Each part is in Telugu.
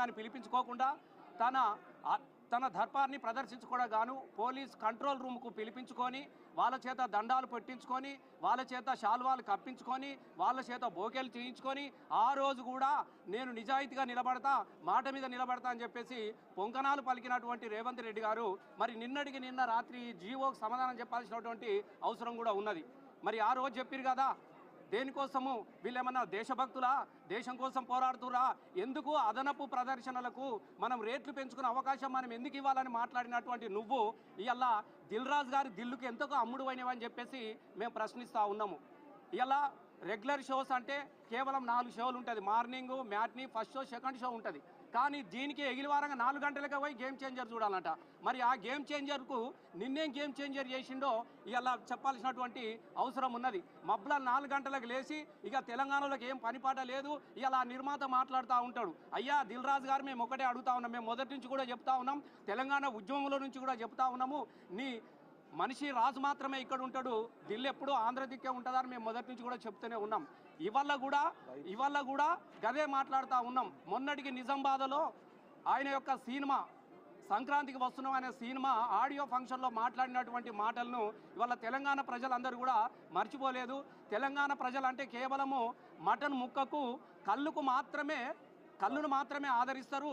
కానీ పిలిపించుకోకుండా తన దర్పాన్ని ప్రదర్శించుకోవడం గాను పోలీస్ కంట్రోల్ రూమ్కు పిలిపించుకొని వాళ్ళ చేత దండాలు పెట్టించుకొని వాళ్ళ చేత శాల్వాలు కప్పించుకొని వాళ్ళ చేత బోకేలు చేయించుకొని ఆ రోజు కూడా నేను నిజాయితీగా నిలబడతా, మాట మీద నిలబడతా అని చెప్పేసి పొంకనాలు పలికినటువంటి రేవంత్ రెడ్డి గారు మరి నిన్న రాత్రి జీవోకి సమాధానం చెప్పాల్సినటువంటి అవసరం కూడా ఉన్నది. మరి ఆ రోజు చెప్పారు కదా, దేనికోసము వీళ్ళేమన్నా దేశభక్తులా, దేశం కోసం పోరాడుతురా, ఎందుకు అదనపు ప్రదర్శనలకు మనం రేట్లు పెంచుకునే అవకాశం మనం ఎందుకు ఇవ్వాలని మాట్లాడినటువంటి నువ్వు ఇవాళ దిల్ రాజు గారి దిల్లుకి ఎంతకు అమ్ముడు అయినవని చెప్పేసి మేము ప్రశ్నిస్తూ ఉన్నాము. ఇలా రెగ్యులర్ షోస్ అంటే కేవలం 4 షోలు ఉంటుంది, morning, matinee, first show, second show ఉంటుంది. కానీ దీనికి ఎగిలివారంగా 4 గంటలకే పోయి గేమ్ చేంజర్ చూడాలంట. మరి ఆ గేమ్ చేంజర్కు నిన్నేం గేమ్ చేంజర్ చేసిండో ఇలా చెప్పాల్సినటువంటి అవసరం ఉన్నది. మబ్బుల 4 గంటలకు లేచి ఇక తెలంగాణలోకి ఏం పనిపాట లేదు, ఇలా నిర్మాత మాట్లాడుతూ ఉంటాడు. అయ్యా దిల్ రాజు గారు మేము ఒకటే అడుగుతా ఉన్నాం, మేము మొదటి నుంచి కూడా చెప్తా ఉన్నాం, తెలంగాణ ఉద్యమంలో నుంచి కూడా చెప్తా ఉన్నాము, నీ మనిషి రాజు మాత్రమే ఇక్కడ ఉంటాడు, ఢిల్లీ ఎప్పుడూ ఆంధ్ర దిక్కే ఉంటుందని మేము మొదటి నుంచి కూడా చెప్తూనే ఉన్నాం. ఇవాళ కూడా గదే మాట్లాడుతూ ఉన్నాం. మొన్నటికి నిజామాబాద్లో ఆయన యొక్క సినిమా సంక్రాంతికి వస్తున్నాం అనే సినిమా ఆడియో ఫంక్షన్లో మాట్లాడినటువంటి మాటలను ఇవాళ తెలంగాణ ప్రజలందరూ కూడా మర్చిపోలేదు. తెలంగాణ ప్రజలంటే కేవలము మటన్ ముక్కకు కళ్ళును మాత్రమే ఆదరిస్తారు,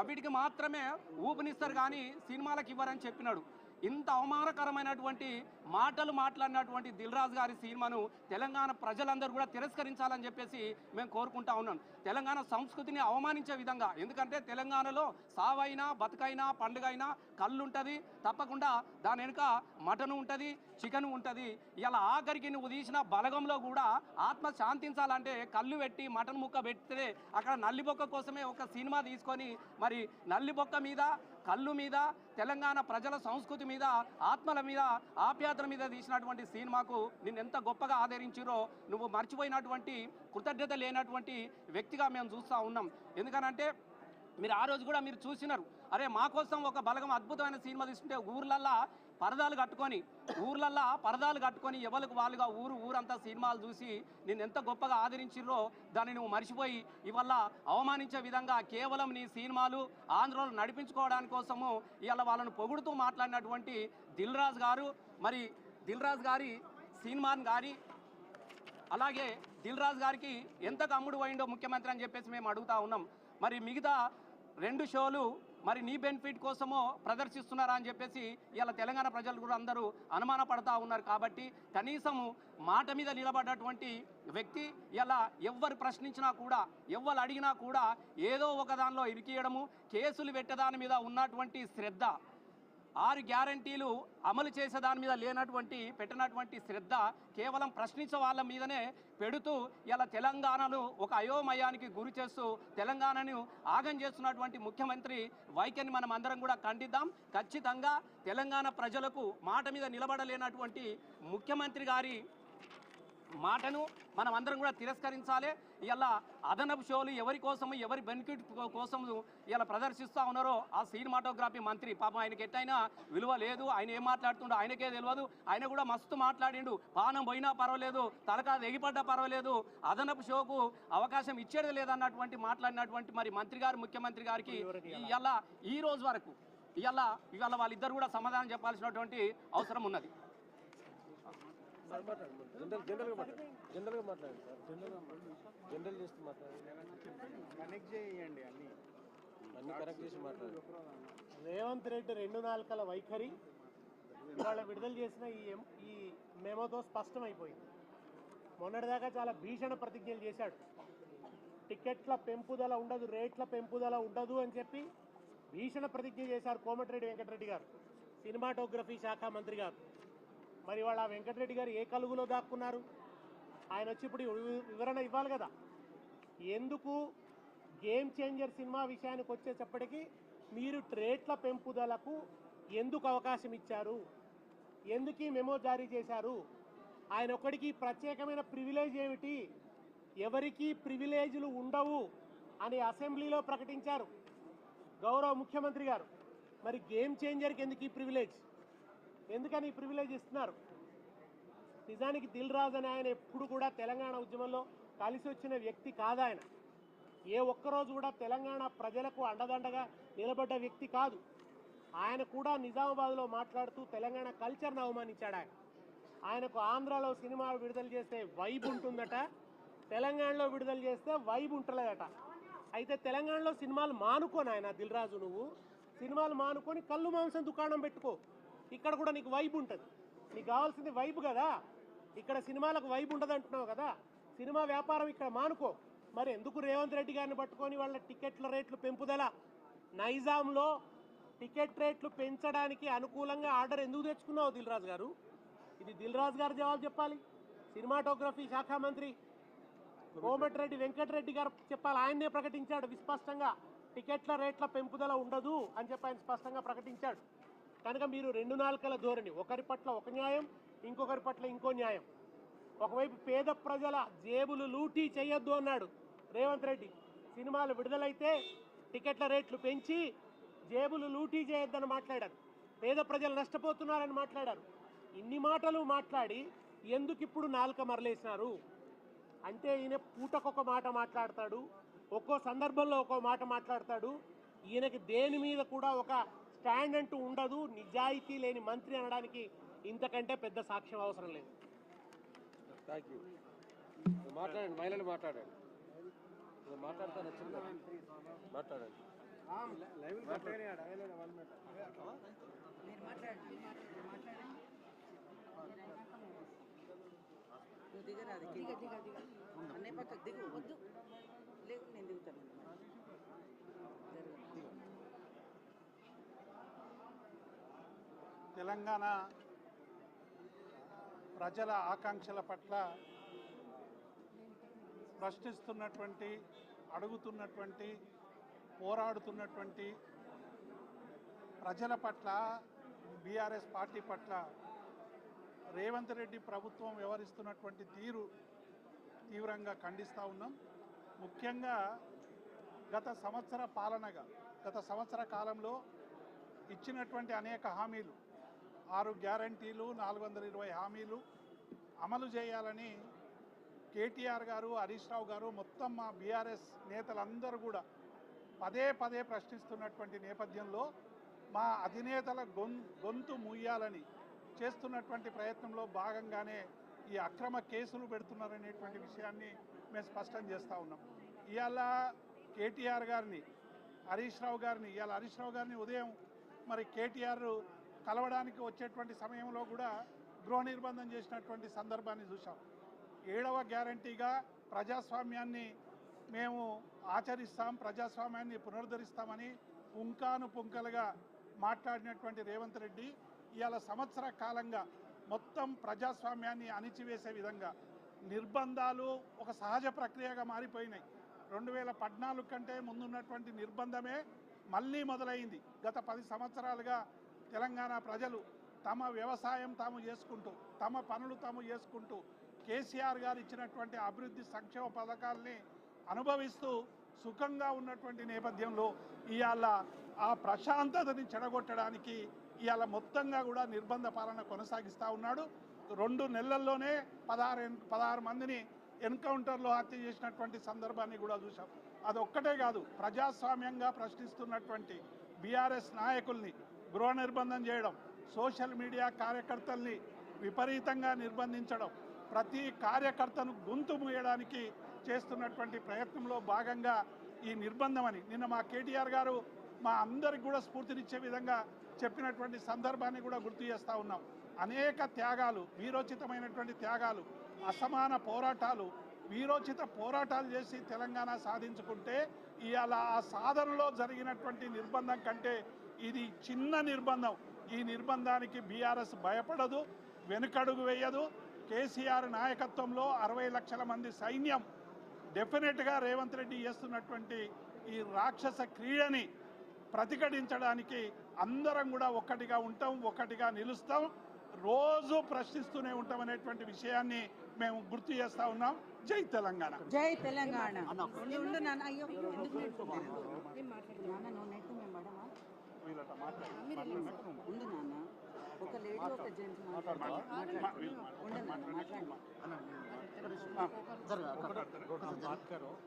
అవిటికి మాత్రమే ఊపినిస్తారు, కానీ సినిమాలకు ఇవ్వరని చెప్పినాడు. ఇంత అవమానకరమైనటువంటి మాటలు మాట్లాడినటువంటి దిల్ రాజు గారి సినిమాను తెలంగాణ ప్రజలందరూ కూడా తిరస్కరించాలని చెప్పేసి మేము కోరుకుంటా ఉన్నాం. తెలంగాణ సంస్కృతిని అవమానించే విధంగా, ఎందుకంటే తెలంగాణలో సావైనా బతుకైనా పండుగైనా కళ్ళు ఉంటుంది, తప్పకుండా దాని వెనుక మటను ఉంటుంది, చికెన్ ఉంటుంది. ఇలా ఆఖరికి నువ్వు తీసిన బలగంలో కూడా ఆత్మ శాంతించాలంటే కళ్ళు పెట్టి మటన్ ముక్క పెడితే అక్కడ నల్లిబొక్క కోసమే ఒక సినిమా తీసుకొని మరి నల్లిబొక్క మీద, కళ్ళు మీద, తెలంగాణ ప్రజల సంస్కృతి మీద, ఆత్మల మీద, ఆప్యాయతల మీద తీసినటువంటి సినిమాకు నిన్ను ఎంత గొప్పగా ఆదరించారో నువ్వు మర్చిపోయినటువంటి, కృతజ్ఞత లేనటువంటి వ్యక్తిగా మేము చూస్తూ ఉన్నాం. ఎందుకనంటే మీరు ఆ రోజు కూడా మీరు చూసినారు, అరే మా కోసం ఒక బలగం అద్భుతమైన సినిమా తీసుకుంటే ఊర్లల్లో పరదాలు కట్టుకొని ఎవరికి వాళ్ళుగా ఊరంతా సినిమాలు చూసి నేను ఎంత గొప్పగా ఆదరించిర్రో దాన్ని నువ్వు మర్చిపోయి ఇవాళ అవమానించే విధంగా కేవలం నీ సినిమాలు ఆంధ్రలో నడిపించుకోవడానికి కోసము ఇవాళ వాళ్ళను పొగుడుతూ మాట్లాడినటువంటి దిల్ రాజు గారు, మరి దిల్ రాజు గారి సినిమాని కానీ అలాగే దిల్ రాజు గారికి ఎంతకు అమ్ముడు పోయిండో ముఖ్యమంత్రి అని చెప్పేసి మేము అడుగుతా ఉన్నాం. మరి మిగతా 2 షోలు మరి నీ బెనిఫిట్ కోసమో ప్రదర్శిస్తున్నారా అని చెప్పేసి ఇలా తెలంగాణ ప్రజలు కూడా అందరూ అనుమాన పడతా ఉన్నారు. కాబట్టి కనీసము మాట మీద నిలబడ్డటువంటి వ్యక్తి ఇలా ఎవ్వరు ప్రశ్నించినా కూడా, ఎవ్వరు అడిగినా కూడా ఏదో ఒక దానిలో ఇరికియడము, కేసులు పెట్టేదాని మీద ఉన్నటువంటి శ్రద్ధ, 6 గ్యారంటీలు అమలు చేసే దాని మీద పెట్టినటువంటి శ్రద్ధ కేవలం ప్రశ్నించే వాళ్ళ మీదనే పెడుతూ ఇలా తెలంగాణను ఒక అయోమయానికి గురి చేస్తూ తెలంగాణను ఆగం చేస్తున్నటువంటి ముఖ్యమంత్రి వైఖరిని మనం అందరం కూడా ఖండిద్దాం. ఖచ్చితంగా తెలంగాణ ప్రజలకు మాట మీద నిలబడలేనటువంటి ముఖ్యమంత్రి గారి మాటను మనం అందరం కూడా తిరస్కరించాలి. ఇలా అదనపు షోలు ఎవరి కోసము, ఎవరి బెనిఫిట్ కోసము ఇలా ప్రదర్శిస్తూ ఉన్నారో ఆ సినిమాటోగ్రఫీ మంత్రి పాపం ఆయనకి ఎట్టయినా విలువ లేదు, ఆయన ఏం మాట్లాడుతుండో ఆయనకే తెలియదు. ఆయన కూడా మస్తు మాట్లాడిండు, పానం పోయినా పర్వాలేదు, తలకా ఎగిపడ్డా పర్వాలేదు, అదనపు షోకు అవకాశం ఇచ్చేది లేదన్నటువంటి మాట్లాడినటువంటి మరి మంత్రి గారు, ముఖ్యమంత్రి గారికి ఇలా ఈ రోజు వరకు ఇవాళ వాళ్ళిద్దరు కూడా సమాధానం చెప్పాల్సినటువంటి అవసరం ఉన్నది. రేవంత్ రెడ్డి 2 నాలుకల వైఖరి ఇవాళ విడుదల చేసిన ఈ మెమోతో స్పష్టమైపోయింది. మొన్నటిదాకా చాలా భీషణ ప్రతిజ్ఞలు చేశాడు. టికెట్ల పెంపుదల ఉండదు, రేట్ల పెంపుదల ఉండదు అని చెప్పి భీషణ ప్రతిజ్ఞ చేశారు కోమటిరెడ్డి వెంకటరెడ్డి గారు, సినిమాటోగ్రఫీ శాఖ మంత్రి గారు. మరి వాళ్ళ వెంకటరెడ్డి గారు ఏ కలుగులో దాక్కున్నారు? ఆయన వచ్చి ఇప్పుడు వివరణ ఇవ్వాలి కదా. ఎందుకు గేమ్ చేంజర్ సినిమా విషయానికి వచ్చేటప్పటికీ మీరు రేట్ల పెంపుదలకు ఎందుకు అవకాశం ఇచ్చారు, ఎందుకు మెమో జారీ చేశారు, ఆయన ఒక్కడికి ప్రత్యేకమైన ప్రివిలేజ్ ఏమిటి, ఎవరికి ప్రివిలేజ్లు ఉండవు అని అసెంబ్లీలో ప్రకటించారు గౌరవ ముఖ్యమంత్రి గారు. మరి గేమ్ చేంజర్కి ఎందుకు ఈ ప్రివిలేజ్, ఎందుకని ఈ ప్రివిలేజ్ ఇస్తున్నారు? నిజానికి దిల్ రాజు అని ఆయన ఎప్పుడు కూడా తెలంగాణ ఉద్యమంలో కలిసి వచ్చిన వ్యక్తి కాదు. ఆయన ఏ ఒక్కరోజు కూడా తెలంగాణ ప్రజలకు అండదండగా నిలబడ్డ వ్యక్తి కాదు. ఆయన కూడా నిజామాబాద్లో మాట్లాడుతూ తెలంగాణ కల్చర్ను అవమానించాడు. ఆయనకు ఆంధ్రాలో సినిమాలు విడుదల చేస్తే వైబ్ ఉంటుందట, తెలంగాణలో విడుదల చేస్తే వైబ్ ఉంటలేదట. అయితే తెలంగాణలో సినిమాలు మానుకోని ఆయన దిల్ రాజు, నువ్వు సినిమాలు మానుకొని కళ్ళు మాంసం దుకాణం పెట్టుకో, ఇక్కడ కూడా నీకు వైబ్ ఉంటుంది. నీకు కావాల్సింది వైబ్ కదా, ఇక్కడ సినిమాలకు వైబ్ ఉండదు అంటున్నావు కదా, సినిమా వ్యాపారం ఇక్కడ మానుకో. మరి ఎందుకు రేవంత్ రెడ్డి గారిని పట్టుకొని వాళ్ళ టికెట్ల రేట్లు పెంపుదల, నైజాంలో టికెట్ రేట్లు పెంచడానికి అనుకూలంగా ఆర్డర్ ఎందుకు తెచ్చుకున్నావు దిల్ రాజు గారు? ఇది దిల్ రాజు గారు జవాబు చెప్పాలి. సినిమాటోగ్రఫీ శాఖ మంత్రి కోమటిరెడ్డి వెంకటరెడ్డి గారు చెప్పాలి. ఆయన్నే ప్రకటించాడు విస్పష్టంగా, టికెట్ల రేట్ల పెంపుదల ఉండదు అని చెప్పి ఆయన స్పష్టంగా ప్రకటించాడు. కనుక మీరు రెండు నాలుకల ధోరణి, ఒకరి పట్ల ఒక న్యాయం, ఇంకొకరి పట్ల ఇంకో న్యాయం. ఒకవైపు పేద ప్రజల జేబులు లూటీ చేయొద్దు అన్నాడు రేవంత్ రెడ్డి, సినిమాలు విడుదలైతే టికెట్ల రేట్లు పెంచి జేబులు లూటీ చేయొద్దని మాట్లాడారు, పేద ప్రజలు నష్టపోతున్నారని మాట్లాడారు. ఇన్ని మాటలు మాట్లాడి ఎందుకు ఇప్పుడు నాలుక మరలేసినారు అంటే, ఈయన పూటకొక మాట మాట్లాడతాడు, ఒక్కో సందర్భంలో ఒక్కో మాట మాట్లాడతాడు. ఈయనకి దేని మీద కూడా ఒక స్టాండ్ అంటూ ఉండదు. నిజాయితీ లేని మంత్రి అనడానికి ఇంతకంటే పెద్ద సాక్ష్యం అవసరం లేదు. Thank you. మాట్లాడండి, మహిళలు మాట్లాడండి. మాట్లాడతాను, మాట్లాడండి. దిగరాదు, అన్నీ పక్కకు దిగు, వద్దు లేదు, నేను దిగుతాను. తెలంగాణ ప్రజల ఆకాంక్షల పట్ల ప్రశ్నిస్తున్నటువంటి, అడుగుతున్నటువంటి, పోరాడుతున్నటువంటి ప్రజల పట్ల, బీఆర్ఎస్ పార్టీ పట్ల రేవంత్ రెడ్డి ప్రభుత్వం వ్యవహరిస్తున్నటువంటి తీరు తీవ్రంగా ఖండిస్తూ ఉన్నాం. ముఖ్యంగా గత సంవత్సర కాలంలో ఇచ్చినటువంటి అనేక హామీలు, 6 గ్యారంటీలు, 420 హామీలు అమలు చేయాలని కేటీఆర్ గారు, హరీష్ రావు గారు, మొత్తం మా బీఆర్ఎస్ నేతలందరూ కూడా పదే పదే ప్రశ్నిస్తున్నటువంటి నేపథ్యంలో మా అధినేతల గొంతు ముయ్యాలని చేస్తున్నటువంటి ప్రయత్నంలో భాగంగానే ఈ అక్రమ కేసులు పెడుతున్నారనేటువంటి విషయాన్ని మేము స్పష్టం చేస్తూ ఉన్నాం. ఇవాళ కేటీఆర్ గారిని, హరీష్ రావు గారిని ఉదయం మరి కేటీఆర్ కలవడానికి వచ్చేటువంటి సమయంలో కూడా గృహ నిర్బంధం చేసినటువంటి సందర్భాన్ని చూసాం. 7వ గ్యారంటీగా ప్రజాస్వామ్యాన్ని మేము ఆచరిస్తాం, ప్రజాస్వామ్యాన్ని పునరుద్ధరిస్తామని పుంకాను పుంకలుగా మాట్లాడినటువంటి రేవంత్ రెడ్డి ఇవాళ సంవత్సర కాలంగా మొత్తం ప్రజాస్వామ్యాన్ని అణిచివేసే విధంగా నిర్బంధాలు ఒక సహజ ప్రక్రియగా మారిపోయినాయి. 2014 కంటే ముందున్నటువంటి నిర్బంధమే మళ్ళీ మొదలైంది. గత 10 సంవత్సరాలుగా తెలంగాణ ప్రజలు తమ వ్యవసాయం తాము చేసుకుంటూ, తమ పనులు తాము చేసుకుంటూ, కేసీఆర్ గారు ఇచ్చినటువంటి అభివృద్ధి సంక్షేమ పథకాలని అనుభవిస్తూ సుఖంగా ఉన్నటువంటి నేపథ్యంలో ఇవాళ ఆ ప్రశాంతతని చెడగొట్టడానికి ఇవాళ మొత్తంగా కూడా నిర్బంధ పాలన కొనసాగిస్తూ ఉన్నాడు. 2 నెలల్లోనే 16 మందిని ఎన్కౌంటర్లో హత్య చేసినటువంటి సందర్భాన్ని కూడా చూసాం. అదొక్కటే కాదు, ప్రజాస్వామ్యంగా ప్రశ్నిస్తున్నటువంటి బీఆర్ఎస్ నాయకుల్ని గృహ నిర్బంధం చేయడం, సోషల్ మీడియా కార్యకర్తల్ని విపరీతంగా నిర్బంధించడం, ప్రతి కార్యకర్తను గొంతు మూయడానికి చేస్తున్నటువంటి ప్రయత్నంలో భాగంగా ఈ నిర్బంధం అని నిన్న మా కేటీఆర్ గారు మా అందరికి కూడా స్ఫూర్తినిచ్చే విధంగా చెప్పినటువంటి సందర్భాన్ని కూడా గుర్తు చేస్తూ ఉన్నాం. అనేక త్యాగాలు, వీరోచితమైనటువంటి త్యాగాలు, అసమాన పోరాటాలు, వీరోచిత పోరాటాలు చేసి తెలంగాణ సాధించుకుంటే ఇవాళ ఆ సాధనలో జరిగినటువంటి నిర్బంధం కంటే ఇది చిన్న నిర్బంధం. ఈ నిర్బంధానికి బీఆర్ఎస్ భయపడదు, వెనుకడుగు వేయదు. కేసీఆర్ నాయకత్వంలో 60 లక్షల మంది సైన్యం డెఫినెట్గా రేవంత్ రెడ్డి చేస్తున్నటువంటి ఈ రాక్షస క్రీడని ప్రతిఘటించడానికి అందరం కూడా ఒక్కటిగా ఉంటాం, ఒక్కటిగా నిలుస్తాం, రోజు ప్రశ్నిస్తూనే ఉంటాం అనేటువంటి విషయాన్ని మేము గుర్తు చేస్తూ ఉన్నాం. జై తెలంగాణ. జై తెలంగాణ. ఉండు నాన్న, అయ్యో ఎందుకు నేర్చుకున్నాను నాన్న, నువ్వు నెట్టు మేము పడమా ఉండు నాన్న, ఒక లేడీ ఒక జెంట్స్ మాట్లాడుతున్నా, ఉండు నాన్న మాట్లాడు.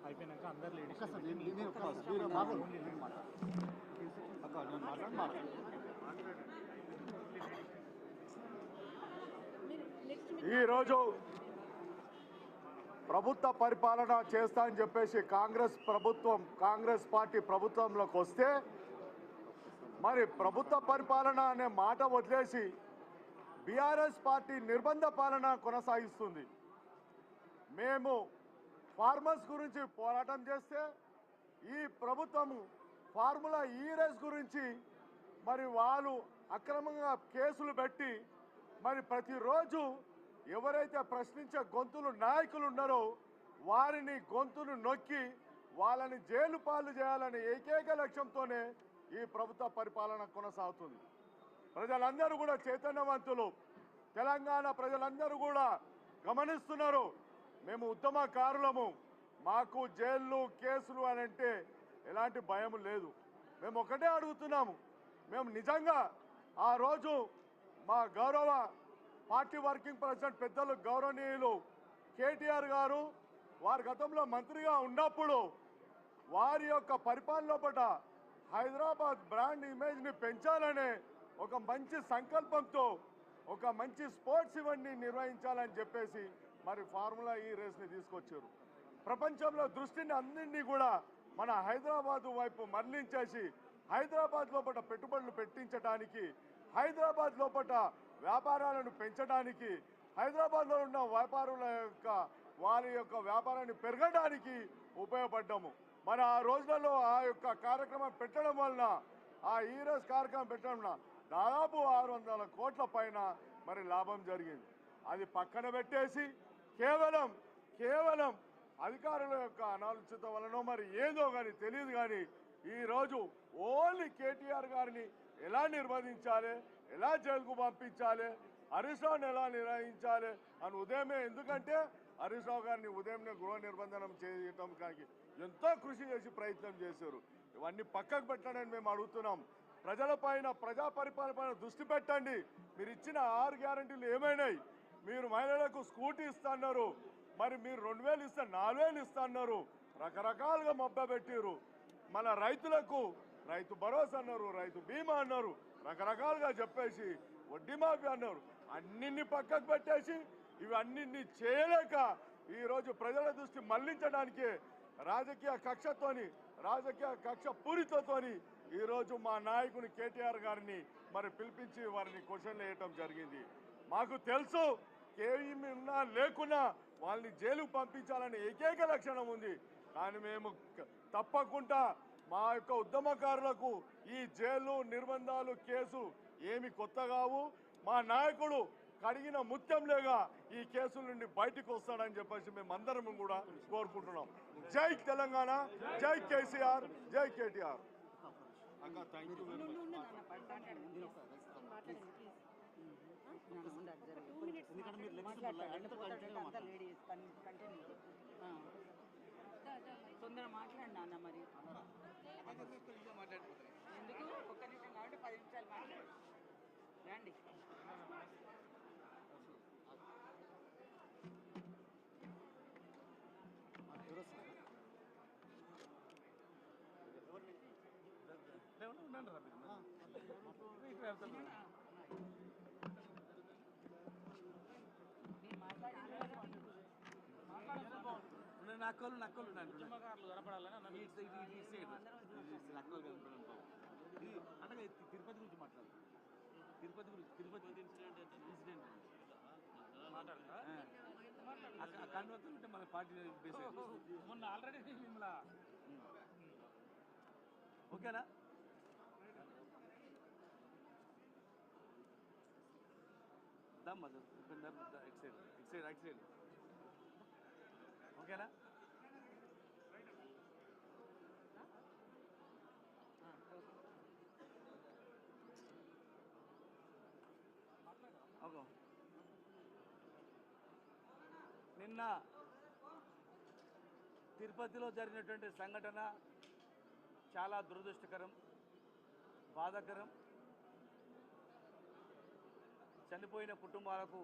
అయిపోయినాక అందరు లేడీస్ ఈరోజు ప్రభుత్వ పరిపాలన చేస్తా అని చెప్పేసి కాంగ్రెస్ పార్టీ ప్రభుత్వంలోకి వస్తే మరి ప్రభుత్వ పరిపాలన అనే మాట వదిలేసి బీఆర్ఎస్ పార్టీ నిర్బంధ పాలన కొనసాగిస్తుంది. మేము ఫార్మర్స్ గురించి పోరాటం చేస్తే ఈ ప్రభుత్వము ఫార్ములా ఈ రేస్ గురించి మరి వాళ్ళు అక్రమంగా కేసులు పెట్టి మరి ప్రతిరోజు ఎవరైతే ప్రశ్నించే గొంతులు నాయకులు ఉన్నారో వారిని గొంతును నొక్కి వాళ్ళని జైలు పాలు చేయాలనే ఏకైక లక్ష్యంతోనే ఈ ప్రభుత్వ పరిపాలన కొనసాగుతుంది. ప్రజలందరూ కూడా చైతన్యవంతులు, తెలంగాణ ప్రజలందరూ కూడా గమనిస్తున్నారు. మేము ఉద్యమకారులము, మాకు జైళ్ళు కేసులు అని అంటే ఎలాంటి భయం లేదు. మేము ఒకటే అడుగుతున్నాము, మేము నిజంగా ఆ రోజు మా గౌరవ పార్టీ వర్కింగ్ ప్రెసిడెంట్ పెద్దలు గౌరవనీయులు కేటీఆర్ గారు వారి గతంలో మంత్రిగా ఉన్నప్పుడు వారి యొక్క పరిపాలన పట్ల హైదరాబాద్ బ్రాండ్ ఇమేజ్ని పెంచాలనే ఒక మంచి సంకల్పంతో ఒక మంచి స్పోర్ట్స్ ఈవెంట్ని నిర్వహించాలని చెప్పేసి మరి ఫార్ములా ఈ రేస్ని తీసుకొచ్చారు. ప్రపంచంలో దృష్టిని అన్నింటినీ కూడా మన హైదరాబాద్ వైపు మరలించేసి హైదరాబాద్ లోపల పెట్టుబడులు పెట్టించడానికి, హైదరాబాద్ లోపల వ్యాపారాలను పెంచడానికి, హైదరాబాద్లో ఉన్న వ్యాపారుల యొక్క వారి యొక్క వ్యాపారాన్ని పెరగడానికి ఉపయోగపడ్డాము. మరి ఆ రోజులలో ఆ యొక్క కార్యక్రమం పెట్టడం వలన, ఆ ఈరోజు కార్యక్రమం పెట్టడం వలన దాదాపు 600 కోట్ల పైన మరి లాభం జరిగింది. అది పక్కన పెట్టేసి కేవలం అధికారుల యొక్క అనాలోచిత వలన మరి ఏదో కానీ తెలియదు కానీ ఈరోజు ఓన్లీ కేటీఆర్ గారిని ఎలా నిర్బంధించాలి, ఎలా జైలుకు పంపించాలి, హరీష్ రావుని ఎలా నిర్వహించాలి అని ఉదయమే, ఎందుకంటే హరీష్ రావు గారిని ఉదయంనే గృహ నిర్బంధనం చేయటం కానీ ఎంతో కృషి చేసి ప్రయత్నం చేశారు. ఇవన్నీ పక్కకు పెట్టండి మేము అడుగుతున్నాం. ప్రజలపైన, ప్రజా పరిపాలన పైన దృష్టి పెట్టండి. మీరు ఇచ్చిన 6 గ్యారంటీలు ఏమైనాయి? మీరు మహిళలకు స్కూటీ ఇస్తున్నారు, మరి మీరు 2000 ఇస్తే 4000 ఇస్తున్నారు, రకరకాలుగా మభ్యపెట్టారు. మన రైతులకు రైతు భరోసా అన్నారు, రైతు బీమా అన్నారు, రకరకాలుగా చెప్పేసి వడ్డీ మాఫీ అన్నారు. అన్నిన్ని పక్కకు పెట్టేసి ఇవన్నీ చేయలేక ఈరోజు ప్రజల దృష్టి మళ్లించడానికి రాజకీయ కక్ష పూరితతోని ఈరోజు మా నాయకుని కేటీఆర్ గారిని మరి పిలిపించి వారిని క్వశ్చన్లు వేయటం జరిగింది. మాకు తెలుసు కేవీఎం ఉన్నా లేకున్నా వాళ్ళని జైలుకు పంపించాలని ఏకైక లక్షణం ఉంది. కానీ మేము తప్పకుండా మా యొక్క ఉద్యమకారులకు ఈ జైలు నిర్బంధాలు కేసు ఏమి కొత్త కావు. మా నాయకుడు కడిగిన ముత్యంలేగా ఈ కేసుల నుండి బయటకు వస్తాడని చెప్పేసి మేమందరం కూడా కోరుకుంటున్నాం. జై తెలంగాణ, జై కేసీఆర్, జై కేటీఆర్. తొందర మాట్లాడండి అన్న. మరి ఎందుకు ఒక్క నిమిషం కాబట్టి 10 నిమిషాలు మాట్లాడు రండి. నక్కలు ఉద్యమకారులు కనపడాలని అంటే తిరుపతి గురించి మాట్లాడు. తిరుపతి ఇన్సిడెంట్ మాట్లాడతా కన్వర్తలు ఉంటే మన పార్టీ బేస్ మొన్న ఆల్రెడీ మిమ్మల్ని ఓకేనా? దమ్మా ఇట్ సైడ్ రైట్ సైడ్ ఓకేనా? ఓకే. నిన్న తిరుపతిలో జరిగినటువంటి సంఘటన చాలా దురదృష్టకరం, బాధాకరం. చనిపోయిన కుటుంబాలకు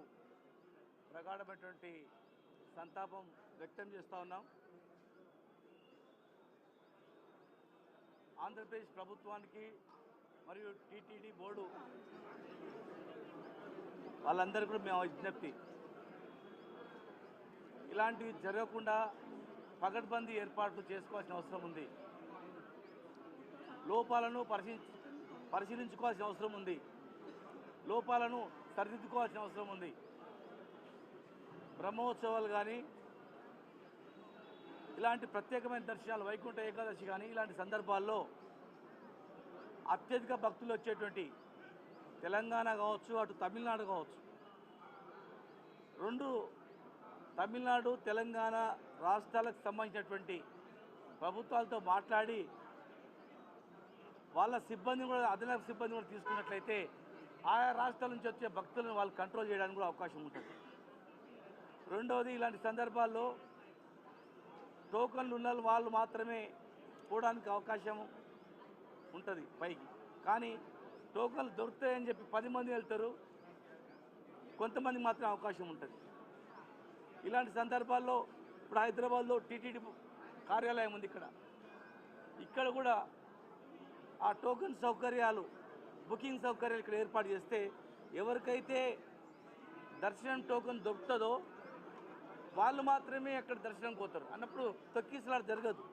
ప్రగాఢమైనటువంటి సంతాపం వ్యక్తం చేస్తూ ఉన్నాం. ఆంధ్రప్రదేశ్ ప్రభుత్వానికి మరియు టీటీడీ బోర్డు వాళ్ళందరికీ కూడా మేము విజ్ఞప్తి, ఇలాంటివి జరగకుండా పకడ్బందీ ఏర్పాట్లు చేసుకోవాల్సిన అవసరం ఉంది. లోపాలను పరిశీలించుకోవాల్సిన అవసరం ఉంది. లోపాలను సరిదిద్దుకోవాల్సిన అవసరం ఉంది. బ్రహ్మోత్సవాలు కానీ, ఇలాంటి ప్రత్యేకమైన దర్శనాలు, వైకుంఠ ఏకాదశి కానీ, ఇలాంటి సందర్భాల్లో అత్యధిక భక్తులు వచ్చేటువంటి తెలంగాణ కావచ్చు, అటు తమిళనాడు కావచ్చు, రెండు తమిళనాడు తెలంగాణ రాష్ట్రాలకు సంబంధించినటువంటి ప్రభుత్వాలతో మాట్లాడి వాళ్ళ సిబ్బందిని కూడా, అదనపు సిబ్బంది కూడా తీసుకున్నట్లయితే ఆయా రాష్ట్రాల నుంచి వచ్చే భక్తులను వాళ్ళు కంట్రోల్ చేయడానికి కూడా అవకాశం ఉంటుంది. రెండవది, ఇలాంటి సందర్భాల్లో టోకన్లు ఉన్న వాళ్ళు మాత్రమే పోవడానికి అవకాశం ఉంటుంది పైకి. కానీ టోకన్లు దొరుకుతాయని చెప్పి 10 మంది వెళ్తారు, కొంతమందికి మాత్రం అవకాశం ఉంటుంది. ఇలాంటి సందర్భాల్లో ఇప్పుడు హైదరాబాద్లో టీటీడీ కార్యాలయం ఉంది. ఇక్కడ కూడా ఆ టోకన్ సౌకర్యాలు, బుకింగ్ సౌకర్యాలు ఇక్కడ ఏర్పాటు చేస్తే ఎవరికైతే దర్శనం టోకన్ దొరుకుతుందో వాళ్ళు మాత్రమే అక్కడ దర్శనం పోతారు. అన్నప్పుడు తొక్కిసలాట జరగదు.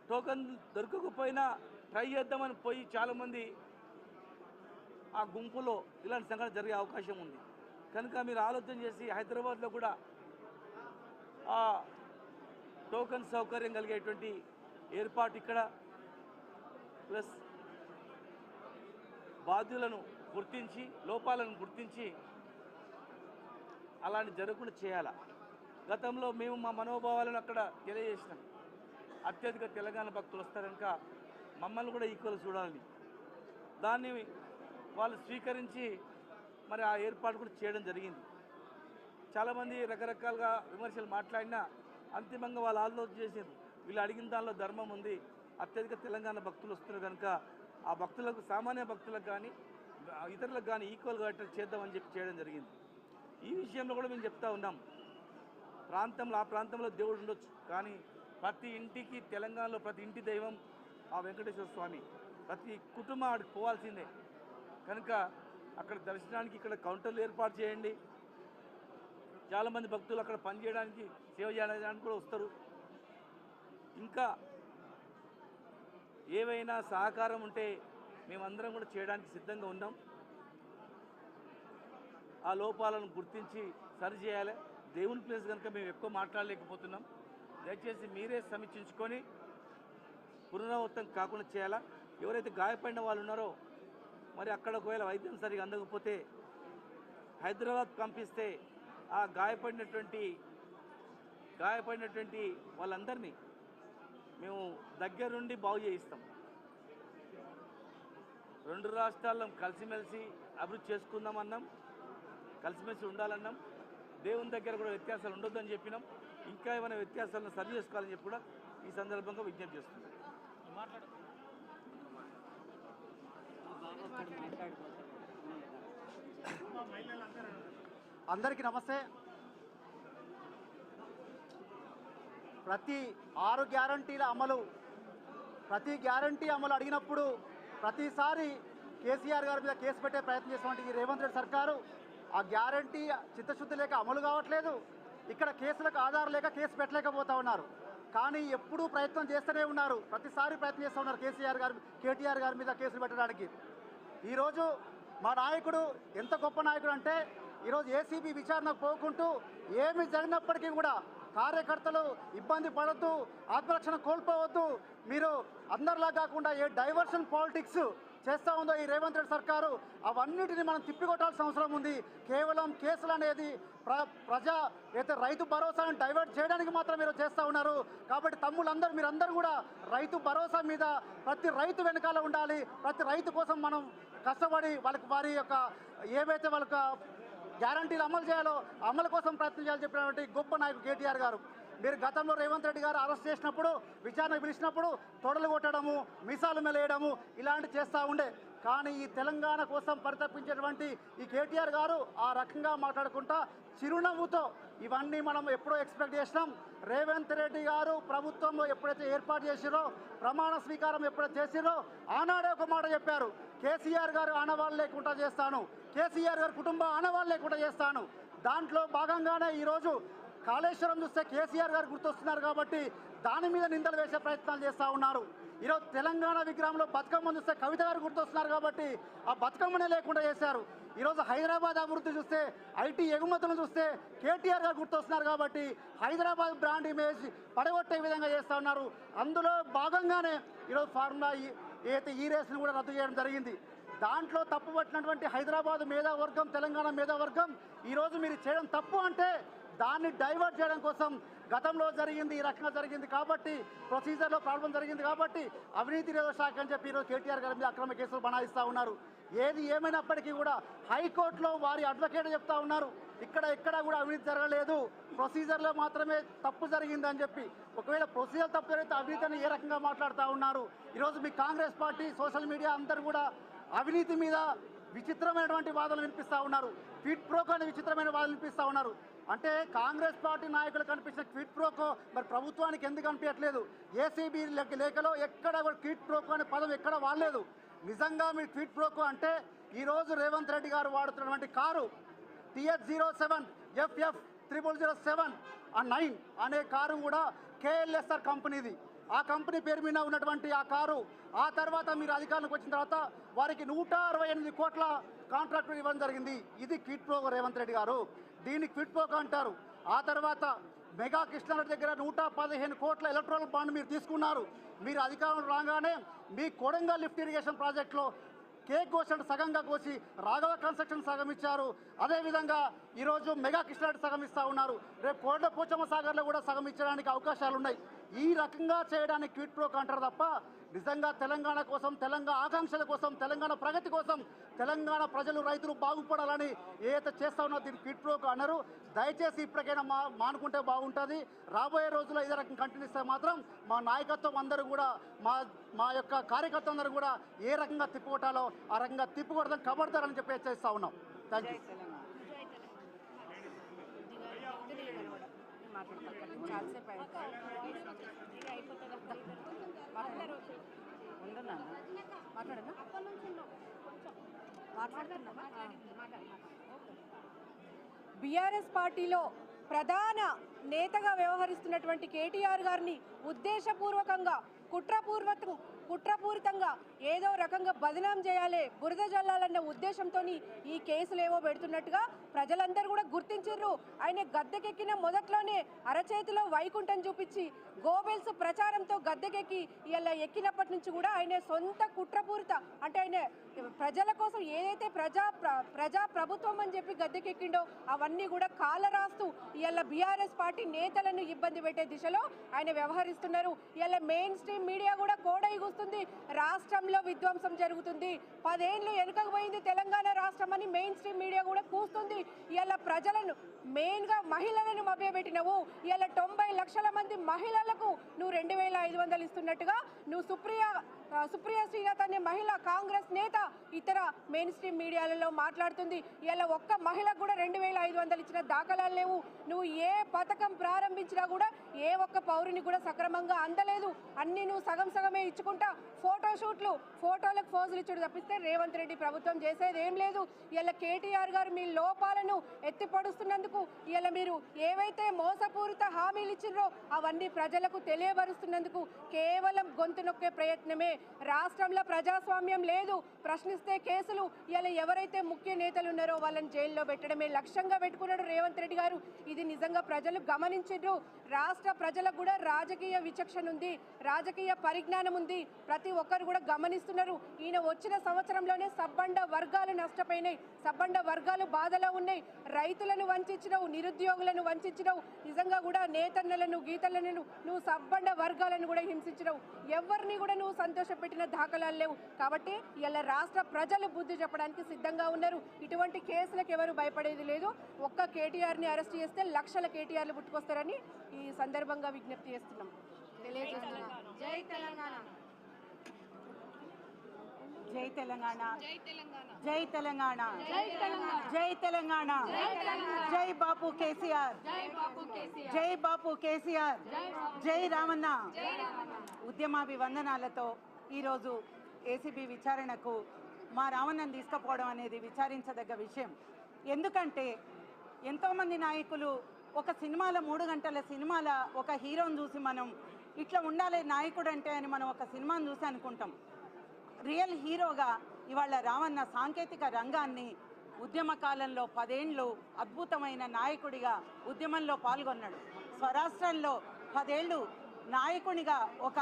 టోకన్ దొరకకపోయినా ట్రై చేద్దామని పోయి చాలామంది ఆ గుంపులో ఇలాంటి సంఘటన జరిగే అవకాశం ఉంది. కనుక మీరు ఆలోచన చేసి హైదరాబాద్లో కూడా ఆ టోకన్ సౌకర్యం కలిగేటువంటి ఏర్పాటు ఇక్కడ, ప్లస్ బాధ్యులను గుర్తించి, లోపాలను గుర్తించి అలాంటి జరగకుండా చేయాలి. గతంలో మేము మా మనోభావాలను అక్కడ తెలియజేసినాం. అత్యధిక తెలంగాణ భక్తులు వస్తారు కనుక మమ్మల్ని కూడా ఈక్వల్ చూడాలని, దాన్ని వాళ్ళు స్వీకరించి మరి ఆ ఏర్పాటు కూడా చేయడం జరిగింది. చాలామంది రకరకాలుగా విమర్శలు మాట్లాడినా అంతిమంగా వాళ్ళు ఆలోచన చేసారు, వీళ్ళు అడిగిన దానిలో ధర్మం ఉంది, అత్యధిక తెలంగాణ భక్తులు వస్తున్నారు కనుక ఆ భక్తులకు, సామాన్య భక్తులకు కానీ ఇతరులకు కానీ ఈక్వల్గా చేద్దామని చెప్పి చేయడం జరిగింది. ఈ విషయంలో కూడా మేము చెప్తా ఉన్నాం, ఆ ప్రాంతంలో దేవుడు ఉండొచ్చు, కానీ ప్రతి ఇంటికి, తెలంగాణలో ప్రతి ఇంటి దైవం ఆ వెంకటేశ్వర స్వామి. ప్రతి కుటుంబం ఆడికి పోవాల్సిందే. కనుక అక్కడ దర్శనానికి ఇక్కడ కౌంటర్లు ఏర్పాటు చేయండి. చాలామంది భక్తులు అక్కడ పనిచేయడానికి, సేవ చేయడానికి కూడా వస్తారు. ఇంకా ఏవైనా సహకారం ఉంటే మేమందరం కూడా చేయడానికి సిద్ధంగా ఉన్నాం. ఆ లోపాలను గుర్తించి సరిచేయాలి. దేవుని ప్లేస్ కనుక మేము ఎక్కువ మాట్లాడలేకపోతున్నాం. దయచేసి మీరే సమీక్షించుకొని పునరావృతం కాకుండా చేయాలా. ఎవరైతే గాయపడిన వాళ్ళు ఉన్నారో మరి అక్కడ ఒకవేళ వైద్యం సరిగా అందకపోతే హైదరాబాద్ పంపిస్తే ఆ గాయపడినటువంటి వాళ్ళందరినీ మేము దగ్గరుండి బాగు చేయిస్తాం. రెండు రాష్ట్రాలను కలిసిమెలిసి అభివృద్ధి చేసుకుందామన్నాం, కలిసిమెలిసి ఉండాలన్నాం. దేవుని దగ్గర కూడా వ్యత్యాసాలు ఉండొద్దని చెప్పినాం. ఇంకా ఏమైనా వ్యత్యాసాలను సరి చేసుకోవాలని చెప్పి కూడా ఈ సందర్భంగా విజ్ఞప్తి చేస్తున్నాం. అందరికీ నమస్తే. ప్రతి 6 గ్యారంటీల అమలు, ప్రతి గ్యారంటీ అమలు అడిగినప్పుడు ప్రతిసారి కేసీఆర్ గారి మీద కేసు పెట్టే ప్రయత్నం చేసినటువంటి ఈ రేవంత్ రెడ్డి సర్కారు ఆ గ్యారంటీ చిత్తశుద్ధి లేక అమలు కావట్లేదు. ఇక్కడ కేసులకు ఆధారం లేక కేసు పెట్టలేకపోతా ఉన్నారు. కానీ ఎప్పుడూ ప్రయత్నం చేస్తూనే ఉన్నారు. ప్రతిసారి ప్రయత్నం చేస్తూ ఉన్నారు కేటీఆర్ గారి మీద కేసులు పెట్టడానికి. ఈరోజు మా నాయకుడు ఎంత గొప్ప నాయకుడు అంటే, ఈరోజు ఏసీబీ విచారణకు పోకుంటూ ఏమి జరిగినప్పటికీ కూడా కార్యకర్తలు ఇబ్బంది పడద్దు, ఆత్మరక్షణ కోల్పోవద్దు, మీరు అందరిలా కాకుండా ఏ డైవర్షన్ పాలిటిక్స్ చేస్తూ ఉందో ఈ రేవంత్ రెడ్డి సర్కారు, అవన్నిటిని మనం తిప్పికొట్టాల్సిన అవసరం ఉంది. కేవలం కేసులు అనేది రైతు భరోసాను డైవర్ట్ చేయడానికి మాత్రం మీరు చేస్తూ ఉన్నారు. కాబట్టి తమ్ముళ్ళందరూ, మీరందరూ కూడా రైతు భరోసా మీద ప్రతి రైతు వెనకాల ఉండాలి. ప్రతి రైతు కోసం మనం కష్టపడి వారి యొక్క ఏవైతే వాళ్ళకి గ్యారంటీలు అమలు చేయాలో అమలు కోసం ప్రయత్నం చేయాలని చెప్పినటువంటి గొప్ప నాయకుడు కేటీఆర్ గారు. మీరు గతంలో రేవంత్ రెడ్డి గారు అరెస్ట్ చేసినప్పుడు, విచారణకు పిలిచినప్పుడు తొడలు కొట్టడము, మీసాలు మెలేయడము ఇలాంటివి చేస్తూ ఉండే. కానీ ఈ తెలంగాణ కోసం పరితపించేటువంటి ఈ కేటీఆర్ గారు ఆ రకంగా మాట్లాడుకుంటా చిరునవ్వుతో ఇవన్నీ మనం ఎప్పుడో ఎక్స్పెక్ట్ చేసినాం. రేవంత్ రెడ్డి గారు ప్రభుత్వంలో ఎప్పుడైతే ఏర్పాటు చేసిరో, ప్రమాణ స్వీకారం ఎప్పుడైతే చేసిరో ఆనాడే ఒక మాట చెప్పారు, కేసీఆర్ గారు ఆనవాళ్ళు లేకుండా చేస్తాను, కేసీఆర్ గారు కుటుంబ ఆనవాళ్ళు లేకుండా చేస్తాను. దాంట్లో భాగంగానే ఈరోజు కాళేశ్వరం చూస్తే కేసీఆర్ గారు గుర్తొస్తున్నారు కాబట్టి దాని మీద నిందలు వేసే ప్రయత్నాలు చేస్తూ ఉన్నారు. ఈరోజు తెలంగాణ విగ్రహంలో బతుకమ్మ చూస్తే కవిత గారు గుర్తొస్తున్నారు కాబట్టి ఆ బతుకమ్మనే లేకుండా చేశారు. ఈరోజు హైదరాబాద్ అభివృద్ధి చూస్తే, ఐటీ ఎగుమతులను చూస్తే కేటీఆర్ గారు గుర్తొస్తున్నారు కాబట్టి హైదరాబాద్ బ్రాండ్ ఇమేజ్ పడగొట్టే విధంగా చేస్తూ ఉన్నారు. అందులో భాగంగానే ఈరోజు ఫార్ములా ఏదైతే ఈ రేస్ని కూడా రద్దు చేయడం జరిగింది. దాంట్లో తప్పు పట్టినటువంటి హైదరాబాద్ మేధావర్గం, తెలంగాణ మేధావర్గం ఈరోజు మీరు చేయడం తప్పు అంటే దాన్ని డైవర్ట్ చేయడం కోసం గతంలో జరిగింది ఈ రకంగా జరిగింది కాబట్టి, ప్రొసీజర్లో ప్రాబ్లం జరిగింది కాబట్టి అవినీతి నిరోధక శాఖ అని చెప్పి ఈరోజు కేటీఆర్ గారి మీద అక్రమ కేసులు బనాయిస్తూ ఉన్నారు. ఏది ఏమైనప్పటికీ కూడా హైకోర్టులో వారి అడ్వకేట్ చెప్తా ఉన్నారు, ఎక్కడ కూడా అవినీతి జరగలేదు, ప్రొసీజర్లో మాత్రమే తప్పు జరిగిందని చెప్పి. ఒకవేళ ప్రొసీజర్ తప్పు జరిగితే అవినీతిని ఏ రకంగా మాట్లాడుతూ ఉన్నారు? ఈరోజు మీ కాంగ్రెస్ పార్టీ, సోషల్ మీడియా అందరూ కూడా అవినీతి మీద విచిత్రమైనటువంటి వాదనలు వినిపిస్తూ ఉన్నారు. క్విడ్ ప్రోకో అనే విచిత్రమైన వాదనలు వినిపిస్తూ ఉన్నారు. అంటే కాంగ్రెస్ పార్టీ నాయకులు కనిపించిన క్విడ్ ప్రోకో మరి ప్రభుత్వానికి ఎందుకు కనిపించట్లేదు? ఏసీబీ లేఖలో ఎక్కడ క్విడ్ ప్రోకో అనే పదం ఎక్కడ వాడలేదు. నిజంగా మీరు క్విడ్ ప్రోకో అంటే ఈరోజు రేవంత్ రెడ్డి గారు వాడుతున్నటువంటి కారు TH07 FF 0007 9 అనే కారు కూడా KLSR కంపెనీది. ఆ కంపెనీ పేరు మీద ఉన్నటువంటి ఆ కారు ఆ తర్వాత మీరు అధికారంలోకి వచ్చిన తర్వాత వారికి 168 కోట్ల కాంట్రాక్ట్ ఇవ్వడం జరిగింది. ఇది క్విడ్ ప్రోకో రేవంత్ రెడ్డి గారు, దీన్ని క్విడ్ ప్రోకో అంటారు. ఆ తర్వాత మెగా కృష్ణారెడ్డి దగ్గర 115 కోట్ల ఎలక్ట్రల్ బాండ్ మీరు తీసుకున్నారు. మీరు అధికారంలో రాగానే మీ కొడంగల్ లిఫ్ట్ ఇరిగేషన్ ప్రాజెక్టులో కేక్ కోసిన సగంగా కోసి రాఘవ కన్స్ట్రక్షన్ సగం ఇచ్చారు. అదేవిధంగా ఈరోజు మెగా కృష్ణారెడ్డి సగం ఇస్తూ ఉన్నారు. రేపు కోట పోచమ్మ సాగర్లో కూడా సగం ఇచ్చడానికి అవకాశాలు ఉన్నాయి. ఈ రకంగా చేయడానికి క్విడ్ ప్రోకో అంటారు తప్ప నిజంగా తెలంగాణ కోసం, తెలంగాణ ఆకాంక్షల కోసం, తెలంగాణ ప్రగతి కోసం, తెలంగాణ ప్రజలు, రైతులు బాగుపడాలని ఏదైతే చేస్తా ఉన్నో దీన్ని క్విడ్ ప్రోకో అన్నారు. దయచేసి ఇప్పటికైనా మానుకుంటే బాగుంటుంది. రాబోయే రోజుల్లో ఇదే రకం కంటిన్యూ ఇస్తే మాత్రం మా నాయకత్వం అందరూ కూడా, మా యొక్క కార్యకర్తలు అందరూ కూడా ఏ రకంగా తిప్పుకొట్టాలో ఆ రకంగా తిప్పుకొడతాం, కబడతారని చెప్పి హెచ్చరిస్తూ ఉన్నాం. Thank you. బీఆర్ఎస్ పార్టీలో ప్రధాన నేతగా వ్యవహరిస్తున్నటువంటి కేటీఆర్ గారిని ఉద్దేశపూర్వకంగా కుట్రపూరితంగా ఏదో రకంగా బదనాం చేయాలి, బురద జల్లాలన్న ఉద్దేశంతో ఈ కేసులు ఏవో పెడుతున్నట్టుగా ప్రజలందరూ కూడా గుర్తించారు. ఆయన గద్దెకెక్కిన మొదట్లోనే అరచేతిలో వైకుంఠం చూపించి గోబెల్స్ ప్రచారంతో గద్దెకెక్కి ఇలా ఎక్కినప్పటి నుంచి కూడా ఆయన సొంత కుట్రపూరిత అంటే ఆయన ప్రజల కోసం ఏదైతే ప్రజా ప్రభుత్వం అని చెప్పి గద్దెకెక్కిండో అవన్నీ కూడా కాలరాస్తూ ఇలా బీఆర్ఎస్ పార్టీ నేతలను ఇబ్బంది పెట్టే దిశలో ఆయన వ్యవహరిస్తున్నారు. ఇలా మెయిన్ స్ట్రీమ్ మీడియా కూడా కోడైగూస్తుంది. రాష్ట్రంలో విధ్వంసం జరుగుతుంది, 10 ఏళ్ళు వెనుకకు పోయింది తెలంగాణ రాష్ట్రం అని మెయిన్ స్ట్రీమ్ మీడియా కూడా కూస్తుంది. ఇలా ప్రజలను మెయిన్గా మహిళలను మభ్యపెట్టినవు. ఇలా 90 లక్షల మంది మహిళలకు నువ్వు 2500 ఇస్తున్నట్టుగా నువ్వు సుప్రియ శ్రీనాథ్ అనే మహిళ కాంగ్రెస్ నేత ఇతర మెయిన్ స్ట్రీమ్ మీడియాలలో మాట్లాడుతుంది. ఇలా ఒక్క మహిళకు కూడా 2500 ఇచ్చిన దాఖలాలు లేవు. నువ్వు ఏ పథకం ప్రారంభించినా కూడా ఏ ఒక్క పౌరుని కూడా సక్రమంగా అందలేదు. అన్ని నువ్వు సగమే ఇచ్చుకుంటా ఫోటోలకు ఫోజులు ఇచ్చుడు తప్పిస్తే రేవంత్ రెడ్డి ప్రభుత్వం చేసేది ఏం లేదు. ఇలా కేటీఆర్ గారు మీ లోపాలను ఎత్తిపడుస్తున్నందుకు, ఇలా మీరు ఏవైతే మోసపూరిత హామీలు ఇచ్చినో అవన్నీ ప్రజలకు తెలియబరుస్తున్నందుకు కేవలం గొంతు నొక్కే ప్రయత్నమే. రాష్ట్రంలో ప్రజాస్వామ్యం లేదు, ప్రశ్నిస్తే కేసులు. ఇలా ఎవరైతే ముఖ్య నేతలు ఉన్నారో వాళ్ళని జైల్లో పెట్టడమే లక్ష్యంగా పెట్టుకున్నాడు రేవంత్ రెడ్డి గారు. ఇది నిజంగా ప్రజలు గమనించారు. రాష్ట్ర ప్రజలకు కూడా రాజకీయ విచక్షణ ఉంది, రాజకీయ పరిజ్ఞానం ఉంది. ప్రతి ఒక్కరు కూడా గమనిస్తున్నారు. ఈయన వచ్చిన సంవత్సరంలోనే సబ్బండ వర్గాలు నష్టపోయినాయి, సబ్బండ వర్గాలు బాధలో ఉన్నాయి. రైతులను వంచినావు, నిరుద్యోగులను వంచినావు. నిజంగా కూడా నేతన్నలను గీతలను నువ్వు సబ్బండ వర్గాలను కూడా హింసించినావు. ఎవరిని కూడా నువ్వు సంతోషపెట్టిన దాఖలాలు లేవు. కాబట్టి ఇలా రాష్ట్ర ప్రజలు బుద్ధి చెప్పడానికి సిద్ధంగా ఉన్నారు. ఇటువంటి కేసులకు ఎవరు భయపడేది లేదు. ఒక్క కేటీఆర్ని అరెస్ట్ చేస్తే లక్షల కేటీఆర్లు పుట్టుకొస్తారని ఈ సందర్భంగా విజ్ఞప్తి చేస్తున్నాం, తెలియజేస్తున్నాం. జై తెలంగాణ. జై తెలంగాణ జై తెలంగాణ జై తెలంగాణ జై బాపు కేసీఆర్ జై బాపు కేసీఆర్ జై రామన్న. ఉద్యమాభివందనాలతో ఈరోజు ఏసీబీ విచారణకు మా రామన్నను తీసుకుపోవడం అనేది విచారించదగ్గ విషయం. ఎందుకంటే ఎంతోమంది నాయకులు ఒక సినిమాలో 3 గంటల సినిమాల ఒక హీరోని చూసి మనం ఇట్లా ఉండాలి నాయకుడు అంటే అని మనం ఒక సినిమాను చూసి అనుకుంటాం. రియల్ హీరోగా ఇవాళ రామన్న సాంకేతిక రంగాన్ని ఉద్యమ కాలంలో 10 ఏళ్ళు అద్భుతమైన నాయకుడిగా ఉద్యమంలో పాల్గొన్నాడు. స్వరాష్ట్రంలో 10 ఏళ్ళు నాయకునిగా ఒక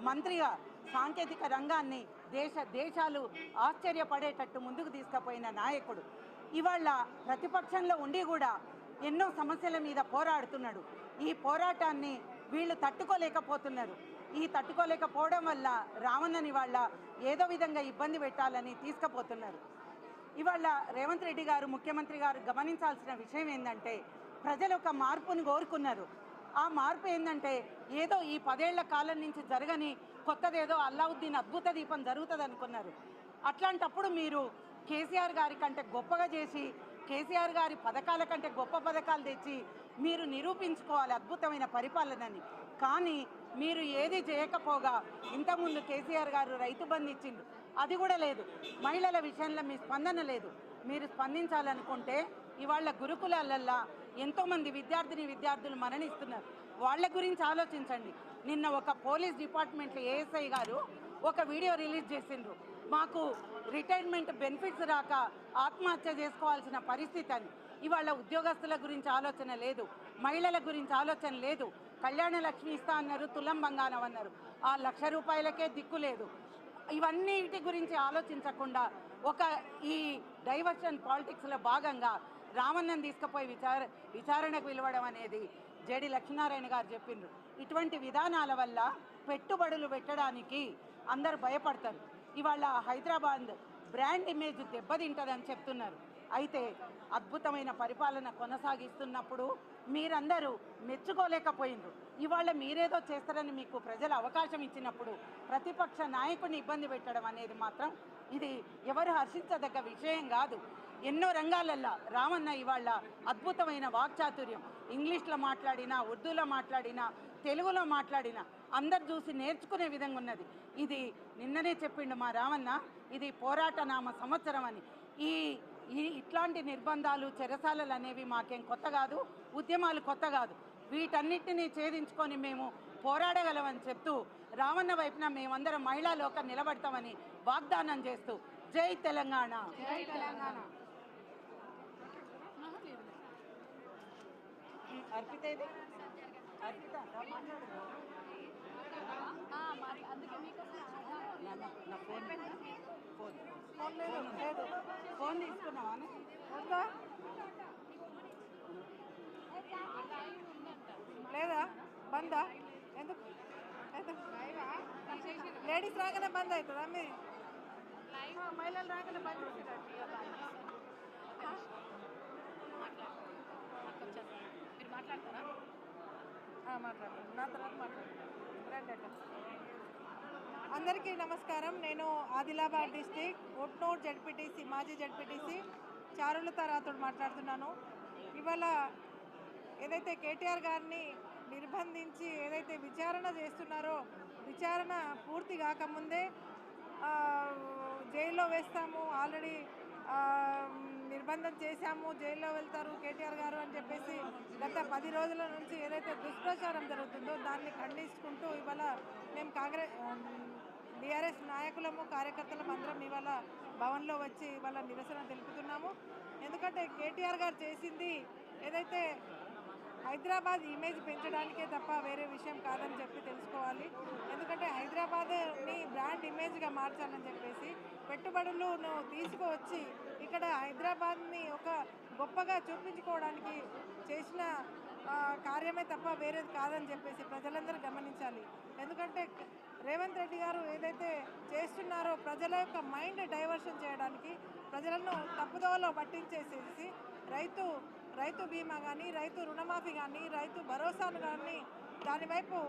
మంత్రిగా సాంకేతిక రంగాన్ని దేశాలు ఆశ్చర్యపడేటట్టు ముందుకు తీసుకుపోయిన నాయకుడు. ఇవాళ ప్రతిపక్షంలో ఉండి కూడా ఎన్నో సమస్యల మీద పోరాడుతున్నాడు. ఈ పోరాటాన్ని వీళ్ళు తట్టుకోలేకపోతున్నారు. ఈ తట్టుకోలేకపోవడం వల్ల రామన్నని వాళ్ళ ఏదో విధంగా ఇబ్బంది పెట్టాలని తీసుకుపోతున్నారు. ఇవాళ రేవంత్ రెడ్డి గారు ముఖ్యమంత్రి గారు గమనించాల్సిన విషయం ఏంటంటే ప్రజలు ఒక మార్పుని కోరుకున్నారు. ఆ మార్పు ఏంటంటే ఏదో ఈ 10 ఏళ్ల కాలం నుంచి జరగని కొత్తదేదో అల్లావుద్దీన్ అద్భుత దీపం జరుగుతుంది అనుకున్నారు. అట్లాంటప్పుడు మీరు కేసీఆర్ గారి కంటే గొప్పగా చేసి కేసీఆర్ గారి పథకాల కంటే గొప్ప పథకాలు తెచ్చి మీరు నిరూపించుకోవాలి అద్భుతమైన పరిపాలనని. కానీ మీరు ఏది చేయకపోగా ఇంతకుముందు కేసీఆర్ గారు రైతు బంధు ఇచ్చిండ్రు, అది కూడా లేదు. మహిళల విషయంలో మీ స్పందన లేదు. మీరు స్పందించాలనుకుంటే ఇవాళ గురుకులాలల్లో ఎంతోమంది విద్యార్థులు మరణిస్తున్నారు. వాళ్ళ గురించి ఆలోచించండి. నిన్న ఒక పోలీస్ డిపార్ట్మెంట్లో ఏఎస్ఐ గారు ఒక వీడియో రిలీజ్ చేసిండ్రు. మాకు రిటైర్మెంట్ బెనిఫిట్స్ రాక ఆత్మహత్య చేసుకోవాల్సిన పరిస్థితి అని. ఇవాళ ఉద్యోగస్తుల గురించి ఆలోచన లేదు, మహిళల గురించి ఆలోచన లేదు. కళ్యాణ లక్ష్మి ఇస్తా అన్నారు, తులం బంగారం అన్నారు, ఆ ₹1,00,000 దిక్కు లేదు. ఇవన్నిటి గురించి ఆలోచించకుండా ఒక ఈ డైవర్షన్ పాలిటిక్స్లో భాగంగా రామన్నను తీసుకుపోయి విచారణకు పిలవడం అనేది జేడి లక్ష్మీనారాయణ గారు చెప్పిండ్రు. ఇటువంటి విధానాల వల్ల పెట్టుబడులు పెట్టడానికి అందరు భయపడతారు. ఇవాళ హైదరాబాద్ బ్రాండ్ ఇమేజ్ దెబ్బతింటుందని చెప్తున్నారు. అయితే అద్భుతమైన పరిపాలన కొనసాగిస్తున్నప్పుడు మీరందరూ మెచ్చుకోలేకపోయిండ్రు. ఇవాళ మీరేదో చేస్తారని మీకు ప్రజలు అవకాశం ఇచ్చినప్పుడు ప్రతిపక్ష నాయకుడిని ఇబ్బంది పెట్టడం అనేది మాత్రం ఇది ఎవరు హర్షించదగ్గ విషయం కాదు. ఎన్నో రంగాలల్లో రామన్న ఇవాళ అద్భుతమైన వాక్చాతుర్యం, ఇంగ్లీష్లో మాట్లాడినా, ఉర్దూలో మాట్లాడినా, తెలుగులో మాట్లాడినా అందరు చూసి నేర్చుకునే విధంగా ఉన్నది. ఇది నిన్ననే చెప్పిండు మా రామన్న, ఇది పోరాట నామ సంవత్సరం అని. ఇట్లాంటి నిర్బంధాలు చెరసాలలు అనేవి మాకేం కొత్త కాదు, ఉద్యమాలు కొత్త కాదు. వీటన్నిటినీ ఛేదించుకొని మేము పోరాడగలమని చెప్తూ రామన్న వైపున మేమందరం మహిళా లోకం నిలబడతామని వాగ్దానం చేస్తూ జై తెలంగాణ. జై తెలంగాణ. అర్పిత ఫోన్ తీసుకున్నావా? లేదా బందా? ఎందుకు లేడీస్ రాగానే బంద్ అవుతుందా? మీరు మహిళలు రాగానే బంద్ చేసేటట్టు మీరు మాట్లాడతారా? మాట్లాడతాను, నా తర్వాత మాట్లాడతాను. అందరికీ నమస్కారం. నేను ఆదిలాబాద్ డిస్టిక్ ఉట్నూర్ జడ్పీటీసీ, మాజీ జడ్పీటీసీ చారులత రాథోడ్ మాట్లాడుతున్నాను. ఇవాళ ఏదైతే కేటీఆర్ గారిని నిర్బంధించి ఏదైతే విచారణ చేస్తున్నారో, విచారణ పూర్తి కాకముందే జైల్లో వేస్తాము, ఆల్రెడీ నిర్బంధం చేశాము, జైల్లో వెళ్తారు కేటీఆర్ గారు అని చెప్పేసి గత 10 రోజుల నుంచి ఏదైతే దుష్ప్రచారం జరుగుతుందో దాన్ని ఖండించుకుంటూ ఇవాళ మేము బీఆర్ఎస్ నాయకులము, కార్యకర్తలం అందరం ఇవాళ భవన్లో వచ్చి ఇవాళ నిరసన తెలుపుతున్నాము. ఎందుకంటే కేటీఆర్ గారు చేసింది ఏదైతే హైదరాబాద్ ఇమేజ్ పెంచడానికే తప్ప వేరే విషయం కాదని చెప్పి తెలుసుకోవాలి. ఎందుకంటే హైదరాబాద్ని బ్రాండ్ ఇమేజ్గా మార్చాలని చెప్పేసి పెట్టుబడులను తీసుకువచ్చి ఇక్కడ హైదరాబాద్ని ఒక గొప్పగా చూపించుకోవడానికి చేసిన కార్యమే తప్ప వేరేది కాదని చెప్పేసి ప్రజలందరూ గమనించాలి. ఎందుకంటే రేవంత్ రెడ్డి గారు ఏదైతే చేస్తున్నారో ప్రజల యొక్క మైండ్ డైవర్షన్ చేయడానికి, ప్రజలను తప్పుదోవలో పట్టించేసేసి రైతు బీమా కానీ, రైతు రుణమాఫీ కానీ, రైతు భరోసాను కానీ దానివైపు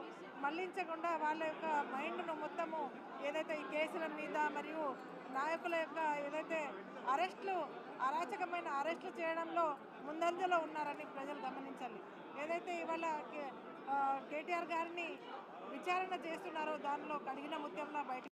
మళ్లించకుండా వాళ్ళ యొక్క మైండ్ను మొత్తము ఏదైతే ఈ కేసుల మీద మరియు నాయకుల యొక్క ఏదైతే అరెస్టులు అరాచకమైన అరెస్టులు చేయడంలో ముందంజలో ఉన్నారని ప్రజలు గమనించాలి. ఏదైతే ఇవాళ కేటీఆర్ గారిని విచారణ చేస్తున్నారో దానిలో కడిగిన ముత్యంలా బయట